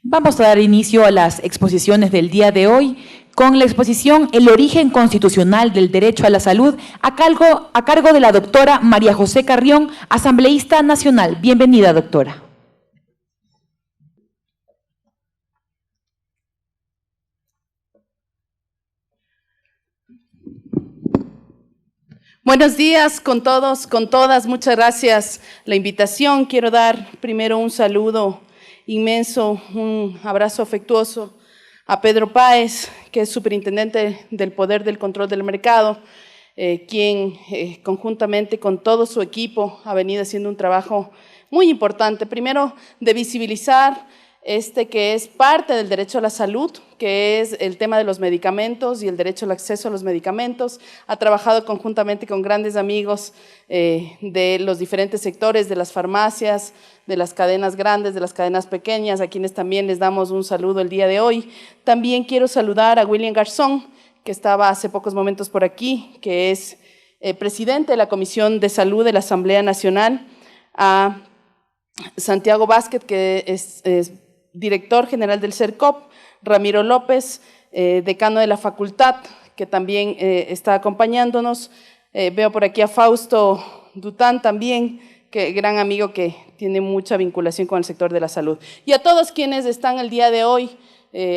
Vamos a dar inicio a las exposiciones del día de hoy con la exposición El origen constitucional del derecho a la salud a cargo de la doctora María José Carrión, asambleísta nacional. Bienvenida, doctora. Buenos días con todos, con todas. Muchas gracias la invitación. Quiero dar primero un saludo inmenso, un abrazo afectuoso a Pedro Páez, que es superintendente del Poder del Control del Mercado, quien conjuntamente con todo su equipo ha venido haciendo un trabajo muy importante. Primero, de visibilizar que es parte del derecho a la salud, que es el tema de los medicamentos y el derecho al acceso a los medicamentos. Ha trabajado conjuntamente con grandes amigos de los diferentes sectores, de las farmacias, de las cadenas grandes, de las cadenas pequeñas, a quienes también les damos un saludo el día de hoy. También quiero saludar a William Garzón, que estaba hace pocos momentos por aquí, que es presidente de la Comisión de Salud de la Asamblea Nacional, a Santiago Vázquez, que es director general del CERCOP, Ramiro López, decano de la facultad, que también está acompañándonos. Veo por aquí a Fausto Dután también, que gran amigo que tiene mucha vinculación con el sector de la salud. Y a todos quienes están el día de hoy,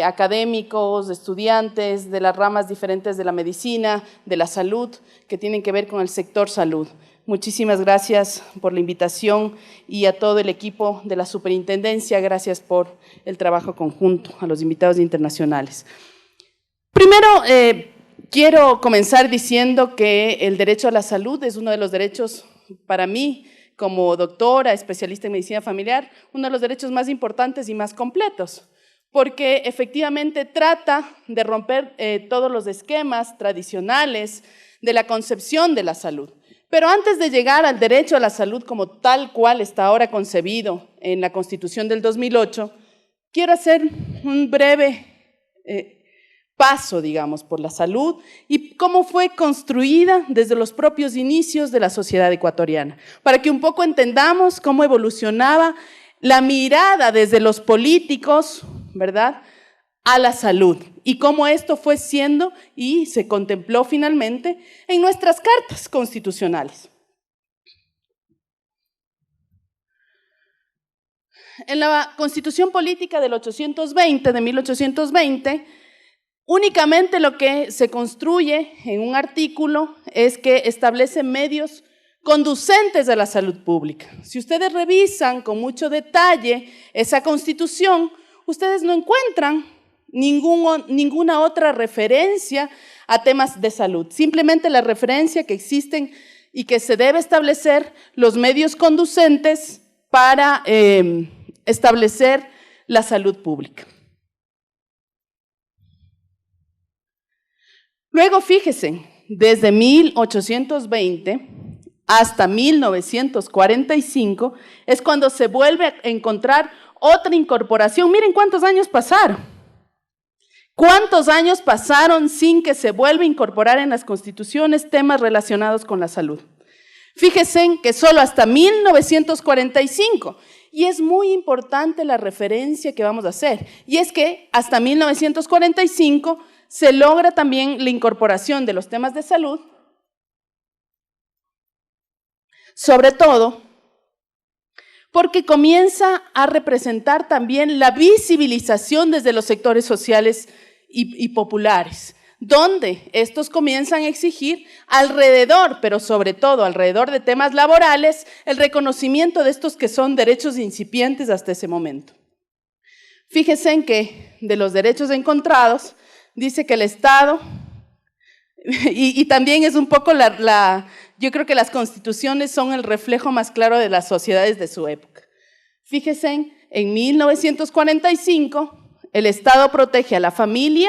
académicos, estudiantes de las ramas diferentes de la medicina, de la salud, que tienen que ver con el sector salud. Muchísimas gracias por la invitación y a todo el equipo de la superintendencia, gracias por el trabajo conjunto, a los invitados internacionales. Primero, quiero comenzar diciendo que el derecho a la salud es uno de los derechos, para mí, como doctora, especialista en medicina familiar, uno de los derechos más importantes y más completos, porque efectivamente trata de romper todos los esquemas tradicionales de la concepción de la salud. Pero antes de llegar al derecho a la salud como tal cual está ahora concebido en la Constitución del 2008, quiero hacer un breve paso, digamos, por la salud y cómo fue construida desde los propios inicios de la sociedad ecuatoriana, para que un poco entendamos cómo evolucionaba la mirada desde los políticos, ¿verdad?, a la salud y cómo esto fue siendo y se contempló finalmente en nuestras cartas constitucionales. En la Constitución Política de 1820, únicamente lo que se construye en un artículo es que establece medios conducentes a la salud pública. Si ustedes revisan con mucho detalle esa Constitución, ustedes no encuentran ninguna otra referencia a temas de salud, simplemente la referencia que existen y que se debe establecer los medios conducentes para establecer la salud pública. Luego, fíjense, desde 1820 hasta 1945 es cuando se vuelve a encontrar otra incorporación. Miren cuántos años pasaron. ¿Cuántos años pasaron sin que se vuelva a incorporar en las constituciones temas relacionados con la salud? Fíjense que solo hasta 1945, y es muy importante la referencia que vamos a hacer, y es que hasta 1945 se logra también la incorporación de los temas de salud, sobre todo porque comienza a representar también la visibilización desde los sectores sociales y populares, donde estos comienzan a exigir alrededor, pero sobre todo alrededor de temas laborales, el reconocimiento de estos que son derechos incipientes hasta ese momento. Fíjense en que de los derechos encontrados, dice que el Estado, y también es un poco yo creo que las constituciones son el reflejo más claro de las sociedades de su época. Fíjense, en 1945, el Estado protege a la familia,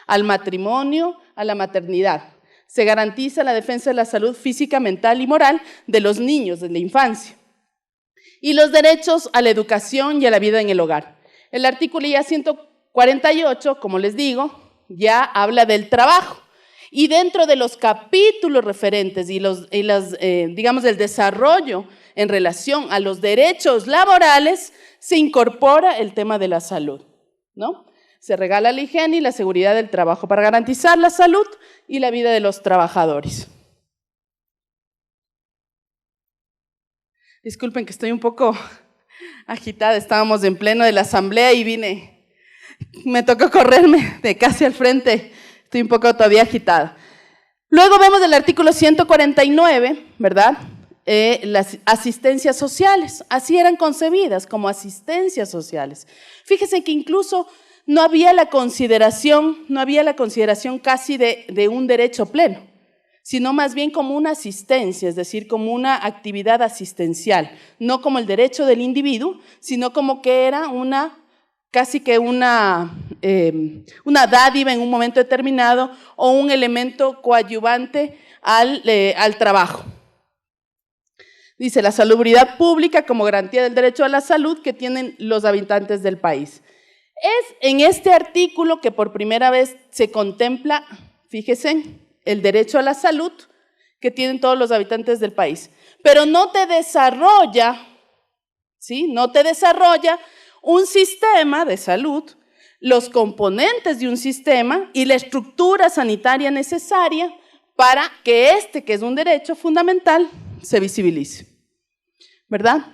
al matrimonio, a la maternidad. Se garantiza la defensa de la salud física, mental y moral de los niños, de la infancia. Y los derechos a la educación y a la vida en el hogar. El artículo ya 148, como les digo, ya habla del trabajo. Y dentro de los capítulos referentes digamos, el desarrollo en relación a los derechos laborales, se incorpora el tema de la salud. ¿no? Se regala la higiene y la seguridad del trabajo para garantizar la salud y la vida de los trabajadores. Disculpen que estoy un poco agitada, estábamos en pleno de la asamblea y me tocó correrme de casi al frente, estoy un poco todavía agitada. Luego vemos el artículo 149, ¿verdad? Las asistencias sociales, así eran concebidas, como asistencias sociales. Fíjense que incluso no había la consideración casi de un derecho pleno, sino más bien como una asistencia, es decir, como una actividad asistencial, no como el derecho del individuo, sino como que era casi que una dádiva en un momento determinado o un elemento coadyuvante al trabajo. Dice, la salubridad pública como garantía del derecho a la salud que tienen los habitantes del país. Es en este artículo que por primera vez se contempla, fíjense, el derecho a la salud que tienen todos los habitantes del país. Pero no te desarrolla, ¿sí? No te desarrolla un sistema de salud, los componentes de un sistema y la estructura sanitaria necesaria para que que es un derecho fundamental, se visibilice, ¿verdad?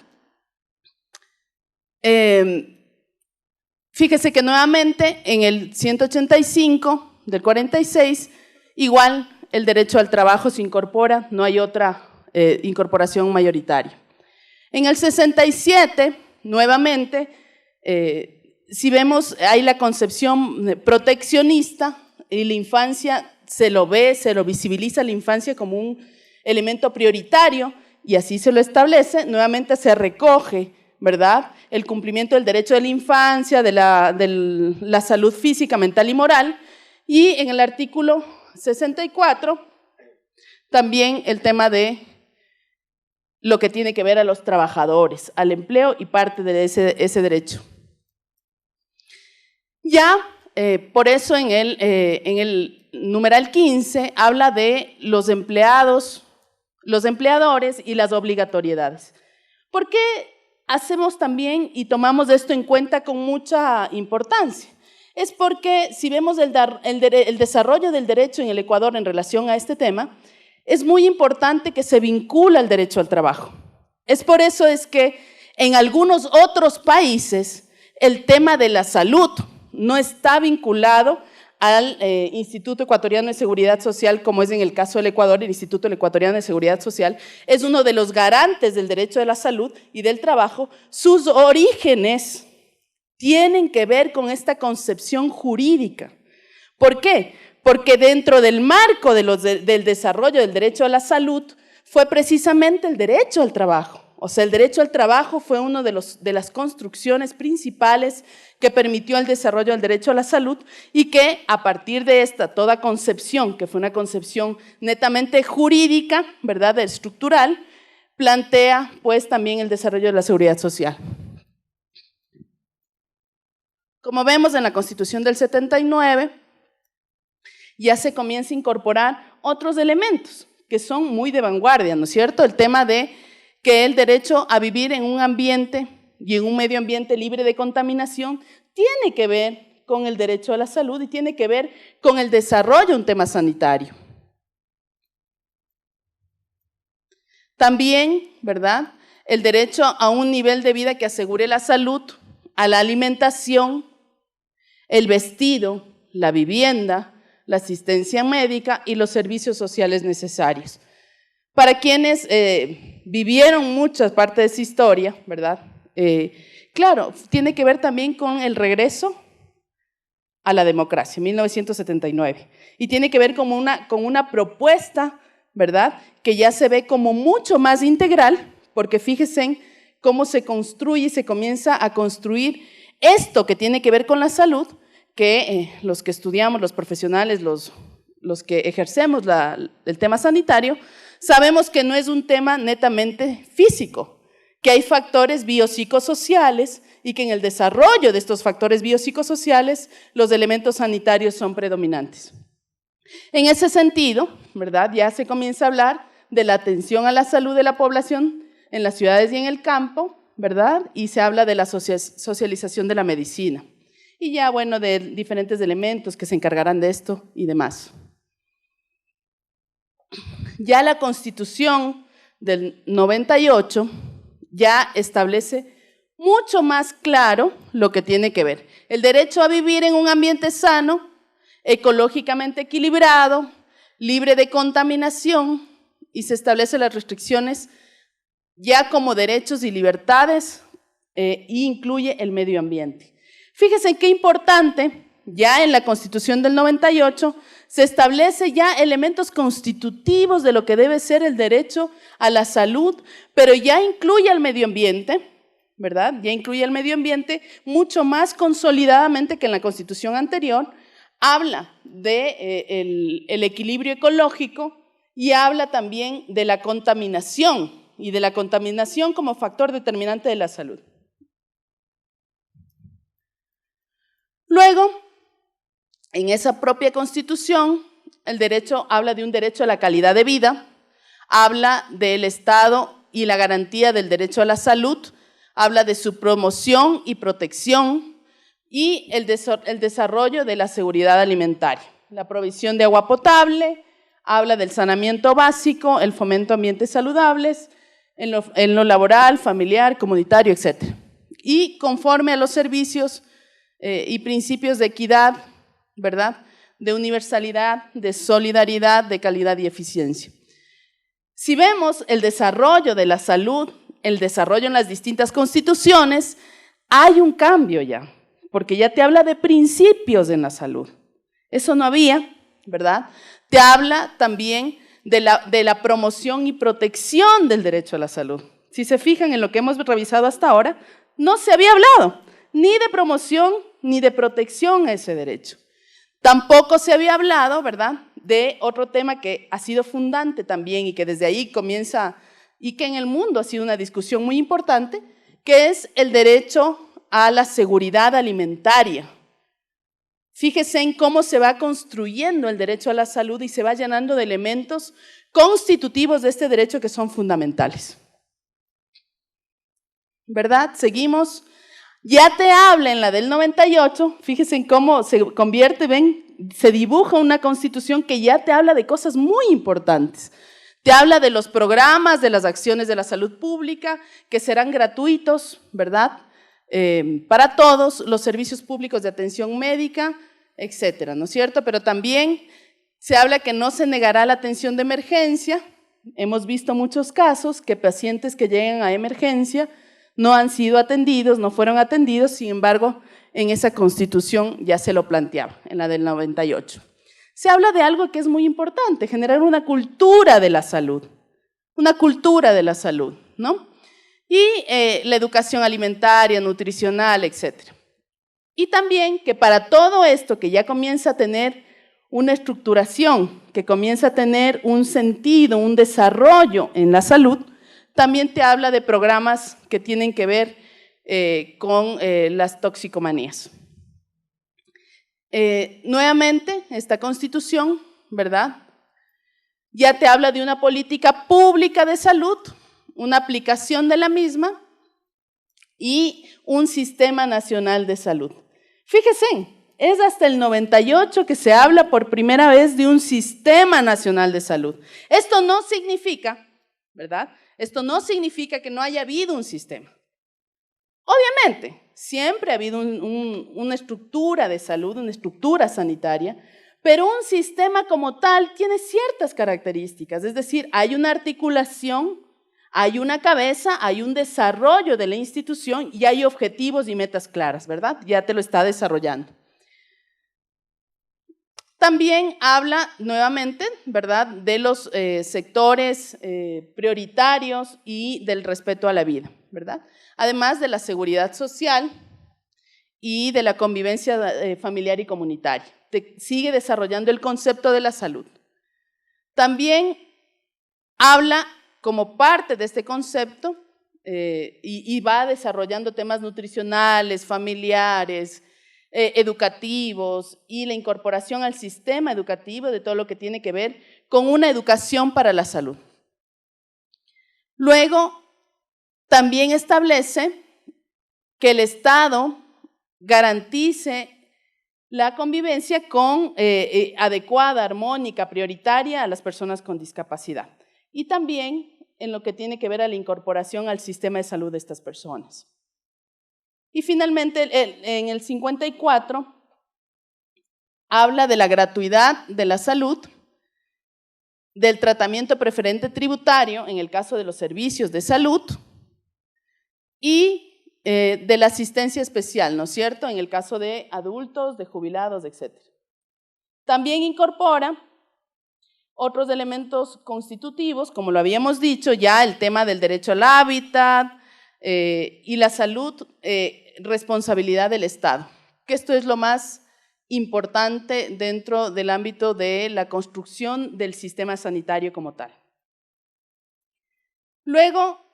Fíjese que nuevamente en el 185 del 46, igual el derecho al trabajo se incorpora, no hay otra incorporación mayoritaria. En el 67, nuevamente, si vemos, hay la concepción proteccionista y la infancia se lo visibiliza la infancia como un elemento prioritario y así se lo establece, nuevamente se recoge, ¿verdad?, el cumplimiento del derecho de la infancia, de la salud física, mental y moral, y en el artículo 64 también el tema de lo que tiene que ver a los trabajadores, al empleo y parte de ese derecho. Ya, por eso en el numeral 15 habla de los empleados, los empleadores y las obligatoriedades. ¿Por qué hacemos también y tomamos esto en cuenta con mucha importancia? Es porque si vemos el desarrollo del derecho en el Ecuador en relación a este tema, es muy importante que se vincula el derecho al trabajo. Es por eso es que en algunos otros países el tema de la salud no está vinculado al Instituto Ecuatoriano de Seguridad Social, como es en el caso del Ecuador. El Instituto Ecuatoriano de Seguridad Social es uno de los garantes del derecho de la salud y del trabajo. Sus orígenes tienen que ver con esta concepción jurídica. ¿Por qué? Porque dentro del marco del desarrollo del derecho a la salud fue precisamente el derecho al trabajo. O sea, el derecho al trabajo fue una de las construcciones principales que permitió el desarrollo del derecho a la salud y que a partir de toda concepción, que fue una concepción netamente jurídica, ¿verdad?, estructural, plantea pues también el desarrollo de la seguridad social. Como vemos en la Constitución del 79, ya se comienza a incorporar otros elementos que son muy de vanguardia, ¿no es cierto? El tema de que el derecho a vivir en un ambiente y en un medio ambiente libre de contaminación tiene que ver con el derecho a la salud y tiene que ver con el desarrollo de un tema sanitario. También, ¿verdad?, el derecho a un nivel de vida que asegure la salud, a la alimentación, el vestido, la vivienda, la asistencia médica y los servicios sociales necesarios. Para quienes vivieron muchas partes de esa historia, ¿verdad?, claro, tiene que ver también con el regreso a la democracia, 1979, y tiene que ver con una propuesta, ¿verdad?, que ya se ve como mucho más integral, porque fíjense cómo se construye y se comienza a construir esto que tiene que ver con la salud, que los que estudiamos, los profesionales, los que ejercemos el tema sanitario, sabemos que no es un tema netamente físico, que hay factores biopsicosociales y que en el desarrollo de estos factores biopsicosociales los elementos sanitarios son predominantes. En ese sentido, ¿verdad?, ya se comienza a hablar de la atención a la salud de la población en las ciudades y en el campo, ¿verdad?, y se habla de la socialización de la medicina. y ya, bueno, de diferentes elementos que se encargarán de esto y demás. Ya la Constitución del 98 ya establece mucho más claro lo que tiene que ver. El derecho a vivir en un ambiente sano, ecológicamente equilibrado, libre de contaminación, y se establecen las restricciones ya como derechos y libertades, e incluye el medio ambiente. Fíjense qué importante, ya en la Constitución del 98 se establece ya elementos constitutivos de lo que debe ser el derecho a la salud, pero ya incluye al medio ambiente, ¿verdad? Ya incluye el medio ambiente mucho más consolidadamente que en la Constitución anterior. Habla de el equilibrio ecológico y habla también de la contaminación y de la contaminación como factor determinante de la salud. Luego, en esa propia Constitución, el derecho habla de un derecho a la calidad de vida, habla del Estado y la garantía del derecho a la salud, habla de su promoción y protección y el desarrollo de la seguridad alimentaria, la provisión de agua potable, habla del saneamiento básico, el fomento a ambientes saludables, en lo laboral, familiar, comunitario, etc. Y conforme a los servicios y principios de equidad, ¿verdad?, de universalidad, de solidaridad, de calidad y eficiencia. Si vemos el desarrollo de la salud, el desarrollo en las distintas constituciones, hay un cambio ya, porque ya te habla de principios en la salud. Eso no había, ¿verdad? Te habla también de la promoción y protección del derecho a la salud. Si se fijan en lo que hemos revisado hasta ahora, no se había hablado ni de promoción ni de protección a ese derecho. Tampoco se había hablado, ¿verdad?, de otro tema que ha sido fundante también y que desde ahí comienza y que en el mundo ha sido una discusión muy importante, que es el derecho a la seguridad alimentaria. Fíjese en cómo se va construyendo el derecho a la salud y se va llenando de elementos constitutivos de este derecho que son fundamentales. ¿Verdad? Seguimos. Ya te habla en la del 98, fíjense en cómo se convierte, ven, se dibuja una constitución que ya te habla de cosas muy importantes. Te habla de los programas, de las acciones de la salud pública, que serán gratuitos, ¿verdad?, para todos, los servicios públicos de atención médica, etcétera, ¿no es cierto? Pero también se habla que no se negará la atención de emergencia. Hemos visto muchos casos que pacientes que llegan a emergencia no han sido atendidos, no fueron atendidos, sin embargo, en esa Constitución ya se lo planteaba, en la del 98. Se habla de algo que es muy importante, generar una cultura de la salud, ¿no? Y la educación alimentaria, nutricional, etc. Y también que para todo esto que ya comienza a tener una estructuración, que comienza a tener un sentido, un desarrollo en la salud, también te habla de programas que tienen que ver con las toxicomanías. Nuevamente, esta Constitución, ¿verdad?, ya te habla de una política pública de salud, una aplicación de la misma y un sistema nacional de salud. Fíjense, es hasta el 98 que se habla por primera vez de un sistema nacional de salud. Esto no significa, ¿verdad?, esto no significa que no haya habido un sistema. Obviamente, siempre ha habido una estructura de salud, una estructura sanitaria, pero un sistema como tal tiene ciertas características, es decir, hay una articulación, hay una cabeza, hay un desarrollo de la institución y hay objetivos y metas claras, ¿verdad? Ya te lo está desarrollando. También habla nuevamente, ¿verdad?, de los sectores prioritarios y del respeto a la vida, ¿verdad? Además de la seguridad social y de la convivencia familiar y comunitaria. Sigue desarrollando el concepto de la salud. También habla como parte de este concepto y va desarrollando temas nutricionales, familiares, educativos y la incorporación al sistema educativo de todo lo que tiene que ver con una educación para la salud. Luego, también establece que el Estado garantice la convivencia adecuada, armónica, prioritaria a las personas con discapacidad. Y también en lo que tiene que ver a la incorporación al sistema de salud de estas personas. Y finalmente, en el 54, habla de la gratuidad de la salud, del tratamiento preferente tributario en el caso de los servicios de salud y de la asistencia especial, ¿no es cierto?, en el caso de adultos, de jubilados, etc. También incorpora otros elementos constitutivos, como lo habíamos dicho, ya el tema del derecho al hábitat y la salud, responsabilidad del Estado, que esto es lo más importante dentro del ámbito de la construcción del sistema sanitario como tal. Luego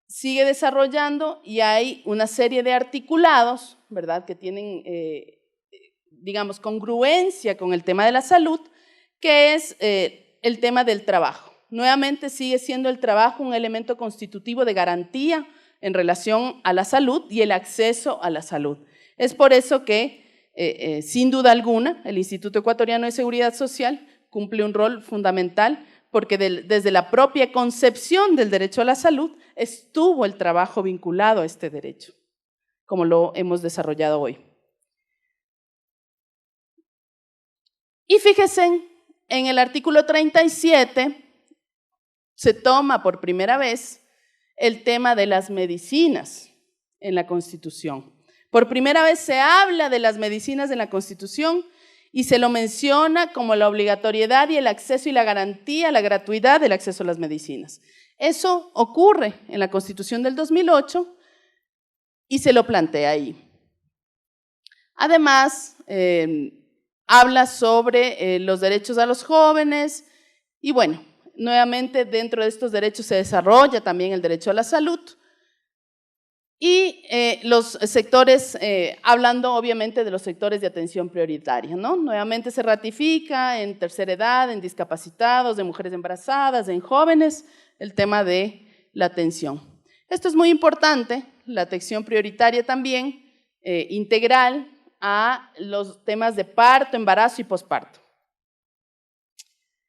sigue desarrollando y hay una serie de articulados, ¿verdad?, que tienen, digamos, congruencia con el tema de la salud, que es el tema del trabajo. Nuevamente sigue siendo el trabajo un elemento constitutivo de garantía en relación a la salud y el acceso a la salud. Es por eso que, sin duda alguna, el Instituto Ecuatoriano de Seguridad Social cumple un rol fundamental porque desde la propia concepción del derecho a la salud estuvo el trabajo vinculado a este derecho, como lo hemos desarrollado hoy. Y fíjense, en el artículo 37 se toma por primera vez el tema de las medicinas en la Constitución. Por primera vez se habla de las medicinas en la Constitución y se lo menciona como la obligatoriedad y el acceso y la garantía, la gratuidad del acceso a las medicinas. Eso ocurre en la Constitución del 2008 y se lo plantea ahí. Además, habla sobre los derechos a los jóvenes y bueno, nuevamente dentro de estos derechos se desarrolla también el derecho a la salud y los sectores, hablando obviamente de los sectores de atención prioritaria, ¿no? Nuevamente se ratifica en tercera edad, en discapacitados, en mujeres embarazadas, en jóvenes, el tema de la atención. Esto es muy importante, la atención prioritaria también, integral a los temas de parto, embarazo y posparto.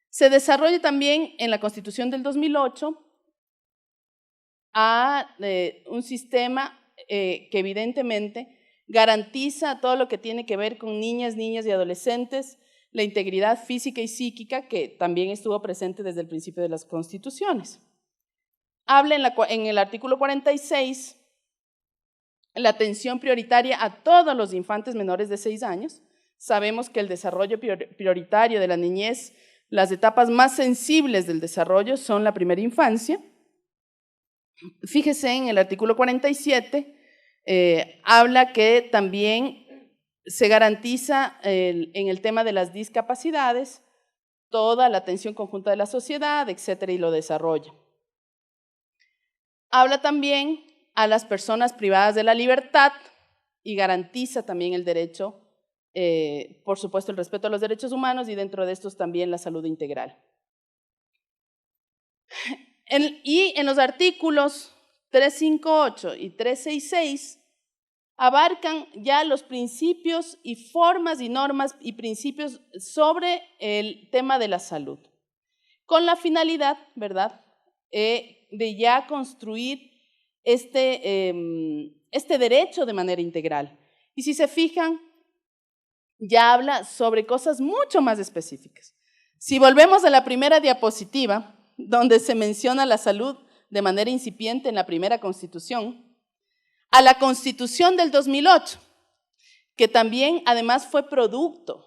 Se desarrolla también en la Constitución del 2008 un sistema que evidentemente garantiza todo lo que tiene que ver con niñas, niños y adolescentes, la integridad física y psíquica que también estuvo presente desde el principio de las constituciones. Habla en el artículo 46 la atención prioritaria a todos los infantes menores de 6 años. Sabemos que el desarrollo prioritario de la niñez, las etapas más sensibles del desarrollo son la primera infancia. Fíjese en el artículo 47, habla que también se garantiza en el tema de las discapacidades toda la atención conjunta de la sociedad, etcétera, y lo desarrolla. Habla también a las personas privadas de la libertad y garantiza también el derecho, por supuesto, el respeto a los derechos humanos y dentro de estos también la salud integral. Y en los artículos 358 y 366 abarcan ya los principios y formas y normas y principios sobre el tema de la salud, con la finalidad, ¿verdad?, de ya construir este derecho de manera integral. Y si se fijan, ya habla sobre cosas mucho más específicas. Si volvemos a la primera diapositiva, donde se menciona la salud de manera incipiente en la primera Constitución, a la Constitución del 2008, que también además fue producto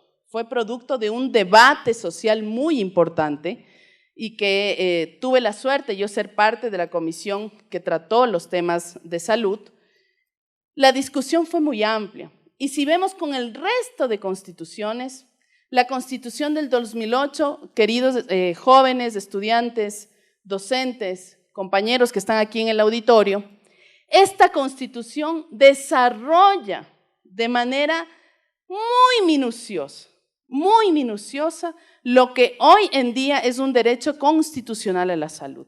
de un debate social muy importante y que tuve la suerte yo ser parte de la comisión que trató los temas de salud. La discusión fue muy amplia y si vemos con el resto de constituciones, la Constitución del 2008, queridos jóvenes, estudiantes, docentes, compañeros que están aquí en el auditorio, esta Constitución desarrolla de manera muy minuciosa lo que hoy en día es un derecho constitucional a la salud.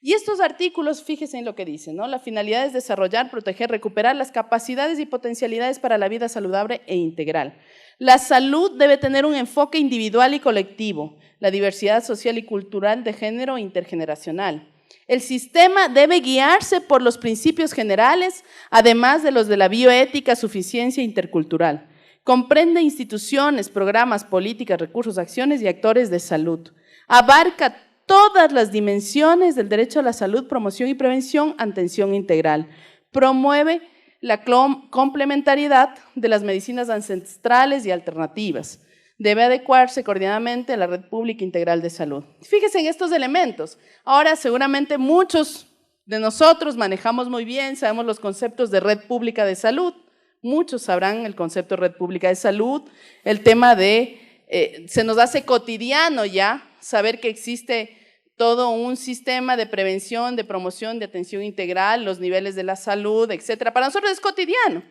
Y estos artículos, fíjense en lo que dicen, ¿no? La finalidad es desarrollar, proteger, recuperar las capacidades y potencialidades para la vida saludable e integral. La salud debe tener un enfoque individual y colectivo, la diversidad social y cultural de género intergeneracional. El sistema debe guiarse por los principios generales, además de los de la bioética, suficiencia intercultural. Comprende instituciones, programas, políticas, recursos, acciones y actores de salud. Abarca todas las dimensiones del derecho a la salud, promoción y prevención, atención integral. Promueve la complementariedad de las medicinas ancestrales y alternativas. Debe adecuarse coordinadamente a la red pública integral de salud. Fíjense en estos elementos. Ahora seguramente muchos de nosotros manejamos muy bien, sabemos los conceptos de red pública de salud. Muchos sabrán el concepto de red pública de salud. El tema de, se nos hace cotidiano ya saber que existe todo un sistema de prevención, de promoción, de atención integral, los niveles de la salud, etcétera. Para nosotros es cotidiano.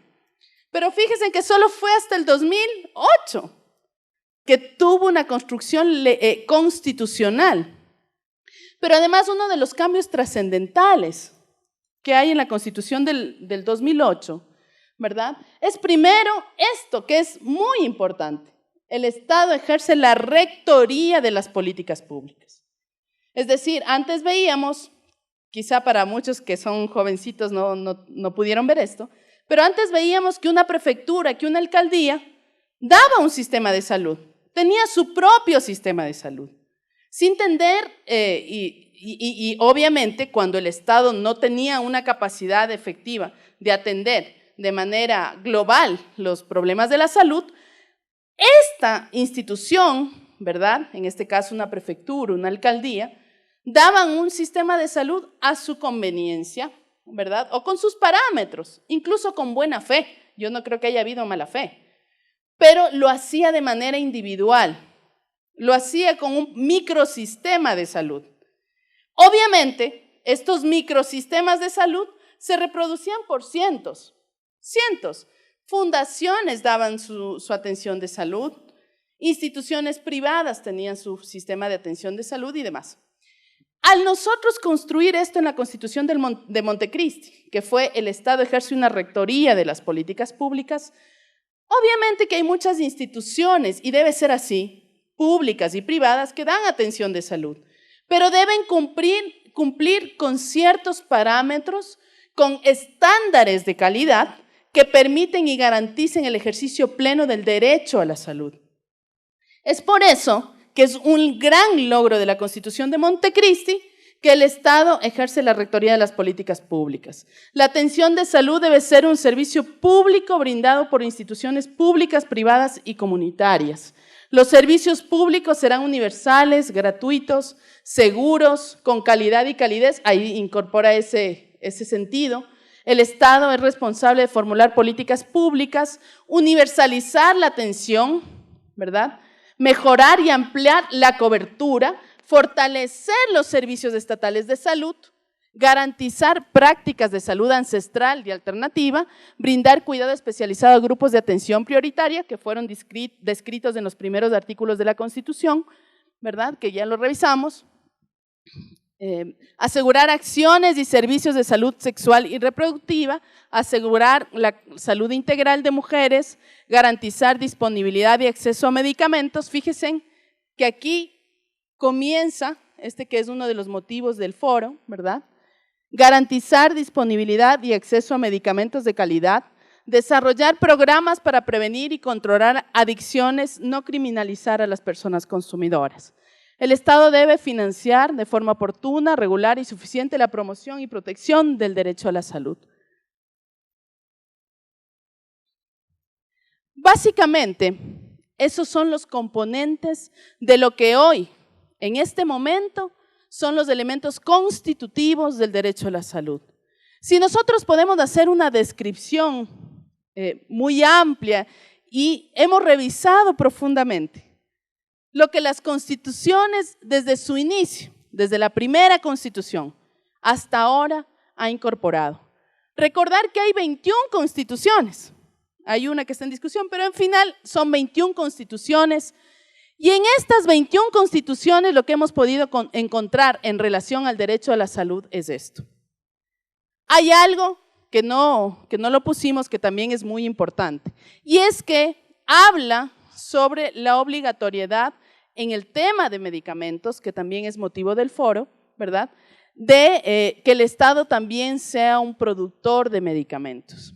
Pero fíjense que solo fue hasta el 2008 que tuvo una construcción constitucional. Pero además uno de los cambios trascendentales que hay en la Constitución del 2008, ¿verdad? Es primero esto, que es muy importante. El Estado ejerce la rectoría de las políticas públicas. Es decir, antes veíamos, quizá para muchos que son jovencitos no pudieron ver esto, pero antes veíamos que una prefectura, que una alcaldía, daba un sistema de salud, tenía su propio sistema de salud. Sin entender, y obviamente cuando el Estado no tenía una capacidad efectiva de atender de manera global los problemas de la salud, esta institución, ¿verdad? En este caso una prefectura, una alcaldía, daban un sistema de salud a su conveniencia, ¿verdad? O con sus parámetros, incluso con buena fe. Yo no creo que haya habido mala fe, pero lo hacía de manera individual, lo hacía con un microsistema de salud. Obviamente, estos microsistemas de salud se reproducían por cientos. Fundaciones daban su atención de salud, instituciones privadas tenían su sistema de atención de salud y demás. Al nosotros construir esto en la Constitución de Montecristi, que fue el Estado ejerce una rectoría de las políticas públicas, obviamente que hay muchas instituciones, y debe ser así, públicas y privadas, que dan atención de salud, pero deben cumplir con ciertos parámetros, con estándares de calidad que permiten y garanticen el ejercicio pleno del derecho a la salud. Es por eso que es un gran logro de la Constitución de Montecristi que el Estado ejerce la rectoría de las políticas públicas. La atención de salud debe ser un servicio público brindado por instituciones públicas, privadas y comunitarias. Los servicios públicos serán universales, gratuitos, seguros, con calidad y calidez. Ahí incorpora ese sentido. El Estado es responsable de formular políticas públicas, universalizar la atención, ¿verdad? Mejorar y ampliar la cobertura, fortalecer los servicios estatales de salud, garantizar prácticas de salud ancestral y alternativa, brindar cuidado especializado a grupos de atención prioritaria que fueron descritos en los primeros artículos de la Constitución, ¿verdad? Que ya lo revisamos. Asegurar acciones y servicios de salud sexual y reproductiva, asegurar la salud integral de mujeres, garantizar disponibilidad y acceso a medicamentos. Fíjense que aquí comienza, que es uno de los motivos del foro, ¿verdad? Garantizar disponibilidad y acceso a medicamentos de calidad, desarrollar programas para prevenir y controlar adicciones, no criminalizar a las personas consumidoras. El Estado debe financiar de forma oportuna, regular y suficiente la promoción y protección del derecho a la salud. Básicamente, esos son los componentes de lo que hoy, en este momento, son los elementos constitutivos del derecho a la salud. Si nosotros podemos hacer una descripción muy amplia y hemos revisado profundamente lo que las constituciones desde su inicio, desde la primera constitución hasta ahora ha incorporado. Recordar que hay 21 constituciones, hay una que está en discusión, pero en final son 21 constituciones Y en estas 21 constituciones lo que hemos podido encontrar en relación al derecho a la salud es esto. Hay algo que no lo pusimos, que también es muy importante, y es que habla sobre la obligatoriedad en el tema de medicamentos, que también es motivo del foro, ¿verdad?, de que el Estado también sea un productor de medicamentos.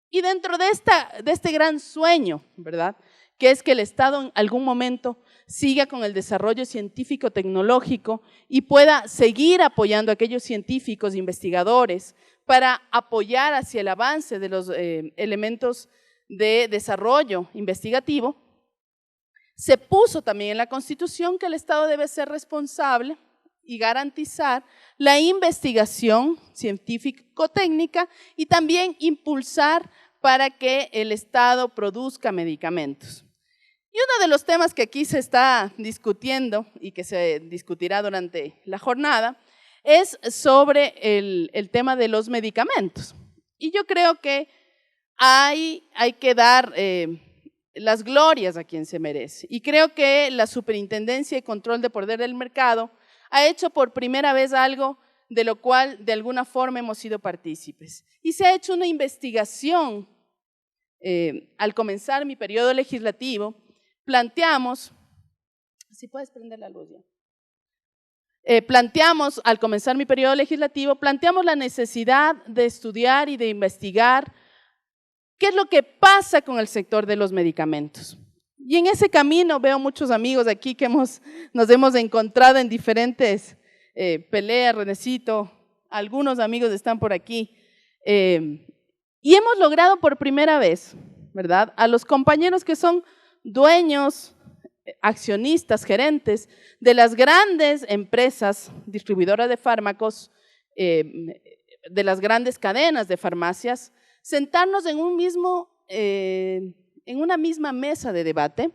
Y dentro de este gran sueño, ¿verdad?, que es que el Estado en algún momento siga con el desarrollo científico-tecnológico y pueda seguir apoyando a aquellos científicos, investigadores, para apoyar hacia el avance de los elementos de desarrollo investigativo, se puso también en la Constitución que el Estado debe ser responsable y garantizar la investigación científico-técnica y también impulsar para que el Estado produzca medicamentos. Y uno de los temas que aquí se está discutiendo y que se discutirá durante la jornada es sobre el tema de los medicamentos. Y yo creo que hay que dar las glorias a quien se merece. Y creo que la Superintendencia y Control de Poder del Mercado ha hecho por primera vez algo de lo cual de alguna forma hemos sido partícipes. Y se ha hecho una investigación al comenzar mi periodo legislativo. Planteamos, si puedes prender la luz ya. Planteamos, al comenzar mi periodo legislativo, planteamos la necesidad de estudiar y de investigar qué es lo que pasa con el sector de los medicamentos. Y en ese camino veo muchos amigos aquí que nos hemos encontrado en diferentes peleas, Renecito, algunos amigos están por aquí. Y hemos logrado por primera vez, ¿verdad?, a los compañeros que son dueños, accionistas, gerentes de las grandes empresas distribuidoras de fármacos, de las grandes cadenas de farmacias, sentarnos en una misma mesa de debate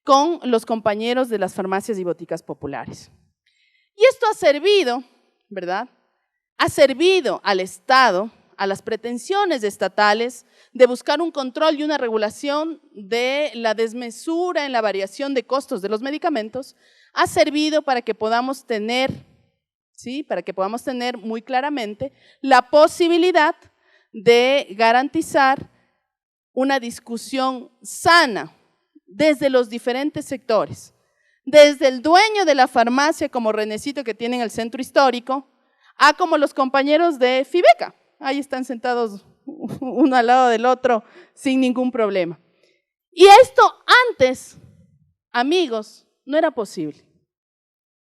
con los compañeros de las farmacias y boticas populares. Y esto ha servido, ¿verdad?, ha servido al Estado, a las pretensiones estatales de buscar un control y una regulación de la desmesura en la variación de costos de los medicamentos, ha servido para que podamos tener, ¿sí?, para que podamos tener muy claramente la posibilidad de garantizar una discusión sana desde los diferentes sectores, desde el dueño de la farmacia como Renecito que tiene en el centro histórico, a como los compañeros de Fibeca. Ahí están sentados uno al lado del otro sin ningún problema. Y esto antes, amigos, no era posible.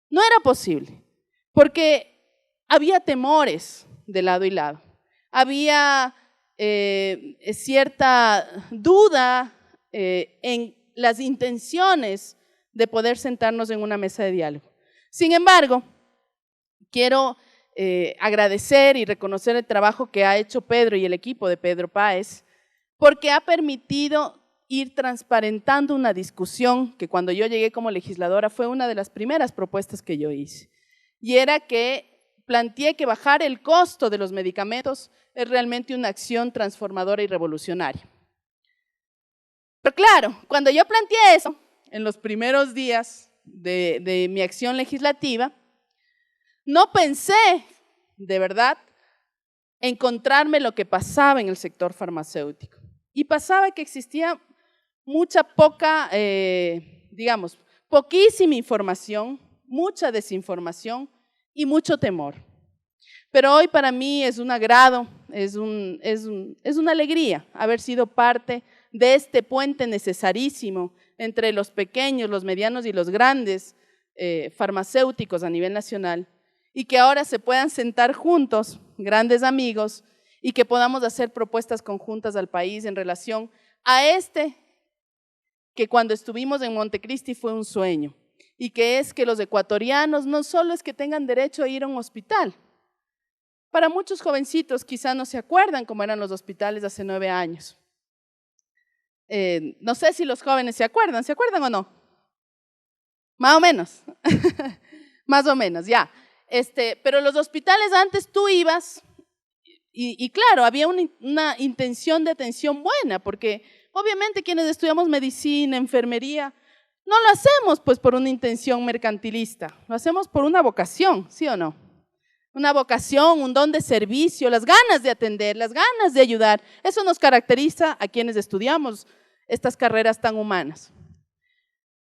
No era posible, porque había temores de lado y lado. Había cierta duda en las intenciones de poder sentarnos en una mesa de diálogo. Sin embargo, quiero agradecer y reconocer el trabajo que ha hecho Pedro y el equipo de Pedro Páez, porque ha permitido ir transparentando una discusión que cuando yo llegué como legisladora fue una de las primeras propuestas que yo hice, y era que planteé que bajar el costo de los medicamentos es realmente una acción transformadora y revolucionaria. Pero claro, cuando yo planteé eso, en los primeros días de mi acción legislativa, no pensé, de verdad, encontrarme lo que pasaba en el sector farmacéutico. Y pasaba que existía poquísima información, mucha desinformación y mucho temor. Pero hoy para mí es un agrado, es una alegría haber sido parte de este puente necesarísimo entre los pequeños, los medianos y los grandes farmacéuticos a nivel nacional, y que ahora se puedan sentar juntos, grandes amigos, y que podamos hacer propuestas conjuntas al país en relación a que cuando estuvimos en Montecristi fue un sueño, y que es que los ecuatorianos no solo es que tengan derecho a ir a un hospital. Para muchos jovencitos quizá no se acuerdan cómo eran los hospitales hace 9 años. No sé si los jóvenes ¿se acuerdan o no? Más o menos, más o menos, ya. Pero los hospitales antes tú ibas y claro, había una intención de atención buena, porque obviamente quienes estudiamos medicina, enfermería, no lo hacemos pues por una intención mercantilista, lo hacemos por una vocación, ¿sí o no? Una vocación, un don de servicio, las ganas de atender, las ganas de ayudar. Eso nos caracteriza a quienes estudiamos estas carreras tan humanas.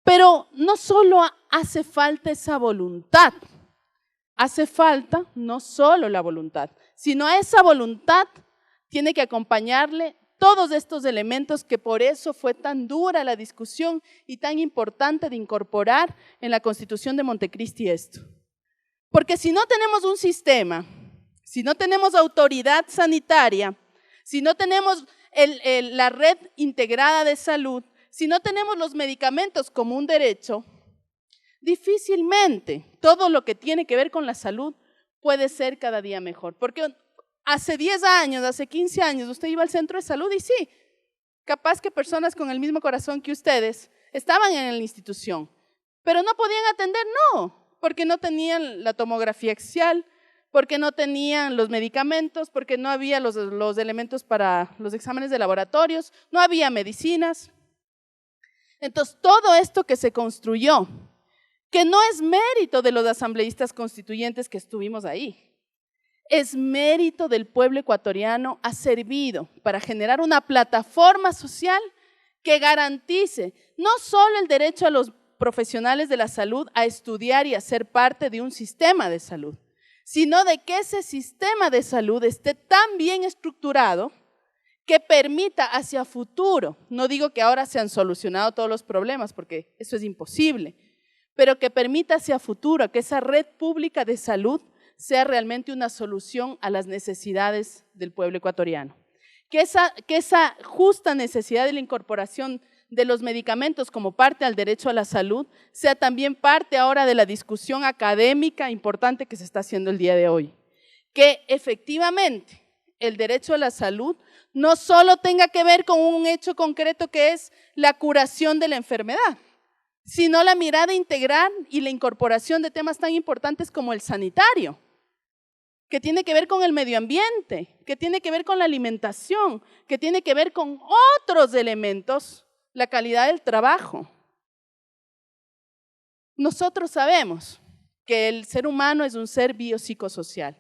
Pero no solo hace falta esa voluntad, hace falta no solo la voluntad, sino a esa voluntad tiene que acompañarle todos estos elementos que por eso fue tan dura la discusión y tan importante de incorporar en la Constitución de Montecristi esto. Porque si no tenemos un sistema, si no tenemos autoridad sanitaria, si no tenemos la red integrada de salud, si no tenemos los medicamentos como un derecho, difícilmente todo lo que tiene que ver con la salud puede ser cada día mejor. Porque hace 10 años, hace 15 años, usted iba al centro de salud y sí, capaz que personas con el mismo corazón que ustedes estaban en la institución, pero no podían atender, no, porque no tenían la tomografía axial, porque no tenían los medicamentos, porque no había los elementos para los exámenes de laboratorios, no había medicinas. Entonces, todo esto que se construyó, que no es mérito de los asambleístas constituyentes que estuvimos ahí, es mérito del pueblo ecuatoriano, ha servido para generar una plataforma social que garantice no solo el derecho a los profesionales de la salud a estudiar y a ser parte de un sistema de salud, sino de que ese sistema de salud esté tan bien estructurado que permita hacia futuro, no digo que ahora se han solucionado todos los problemas, porque eso es imposible, pero que permita hacia futuro que esa red pública de salud sea realmente una solución a las necesidades del pueblo ecuatoriano. Que esa justa necesidad de la incorporación de los medicamentos como parte al derecho a la salud sea también parte ahora de la discusión académica importante que se está haciendo el día de hoy. Que efectivamente el derecho a la salud no solo tenga que ver con un hecho concreto que es la curación de la enfermedad, sino la mirada integral y la incorporación de temas tan importantes como el sanitario, que tiene que ver con el medio ambiente, que tiene que ver con la alimentación, que tiene que ver con otros elementos, la calidad del trabajo. Nosotros sabemos que el ser humano es un ser biopsicosocial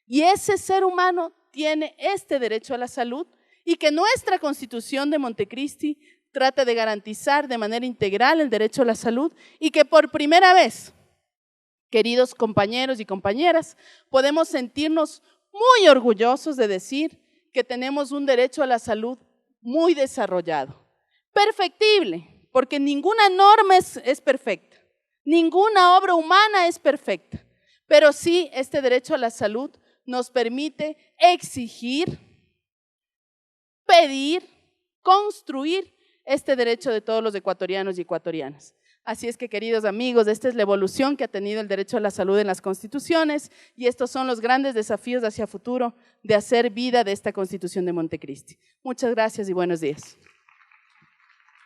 y ese ser humano tiene este derecho a la salud y que nuestra Constitución de Montecristi trata de garantizar de manera integral el derecho a la salud y que por primera vez, queridos compañeros y compañeras, podemos sentirnos muy orgullosos de decir que tenemos un derecho a la salud muy desarrollado. Perfectible, porque ninguna norma es perfecta, ninguna obra humana es perfecta, pero sí este derecho a la salud nos permite exigir, pedir, construir este derecho de todos los ecuatorianos y ecuatorianas. Así es que, queridos amigos, esta es la evolución que ha tenido el derecho a la salud en las constituciones y estos son los grandes desafíos hacia futuro de hacer vida de esta Constitución de Montecristi. Muchas gracias y buenos días.